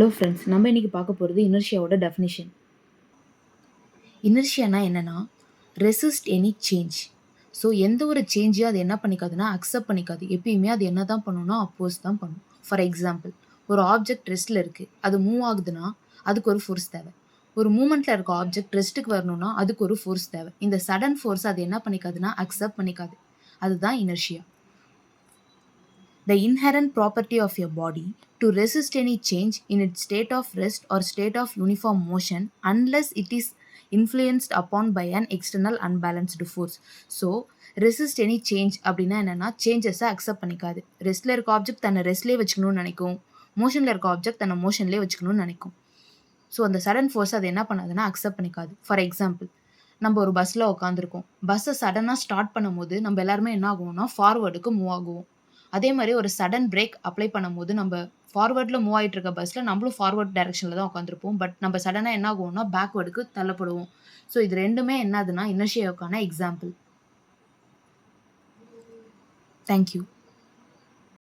Hello friends, நம்ம இன்னைக்கு பார்க்க போகிறது இனர்ஷியாவோட டெஃபினிஷன். இனர்ஷியானா என்னன்னா, ரெசிஸ்ட் எனி சேஞ்ச். ஸோ எந்த ஒரு சேஞ்சையும் அது என்ன பண்ணிக்காதுன்னா அக்செப்ட் பண்ணிக்காது. எப்பயுமே அது என்ன தான் பண்ணுன்னா அப்போஸ் தான் பண்ணும். ஃபார் எக்ஸாம்பிள், ஒரு ஆப்ஜெக்ட் ரெஸ்ட்டில் இருக்குது, அது மூவ் ஆகுதுன்னா அதுக்கு ஒரு ஃபோர்ஸ் தேவை. ஒரு மூமெண்ட்டில் இருக்க ஆப்ஜெக்ட் ரெஸ்ட்டுக்கு வரணும்னா அதுக்கு ஒரு ஃபோர்ஸ் தேவை. இந்த சடன் ஃபோர்ஸ் அது என்ன பண்ணிக்காதுன்னா அக்செப்ட் பண்ணிக்காது. அதுதான் inertia. The inherent property of your body to resist any change in its state of rest or state of uniform motion unless it is influenced upon by an external unbalanced force. So, resist any change அப்படின்னா என்னன்னா சேஞ்சஸை accept பண்ணிக்காது. ரெஸ்ட்ல இருக்க object தன்னை ரெஸ்ட்லேயே வச்சுக்கணும்னு நினைக்கும், மோஷனில் இருக்க object தன்னை மோஷன்லேயே வச்சுக்கணும்னு நினைக்கும். ஸோ அந்த சடன் ஃபோர்ஸ் அது என்ன பண்ணாதுன்னா அக்செப்ட் பண்ணிக்காது. ஃபார் எக்ஸாம்பிள், நம்ம ஒரு பஸ்ஸில் உட்காந்துருக்கோம். பஸ்ஸை சடனாக ஸ்டார்ட் பண்ணும்போது நம்ம எல்லாருமே என்ன ஆகுவோம்னா ஃபார்வர்டுக்கு மூவ் ஆகுவோம். அதே மாதிரி ஒரு சடன் பிரேக் அப்ளை பண்ணும்போது நம்ம ஃபார்வர்டில் மூவ் ஆகிட்டு இருக்க பஸ்ஸில் நம்மளும் ஃபார்வர்ட் டைரக்ஷனில் தான் உட்காந்துருப்போம். பட் நம்ம சடனாக என்ன ஆகுவோம்னா பேக்வேர்டுக்கு தள்ளப்படுவோம். ஸோ இது ரெண்டுமே என்னதுன்னா இனர்ஷியாவுக்கான எக்ஸாம்பிள். தேங்க்யூ.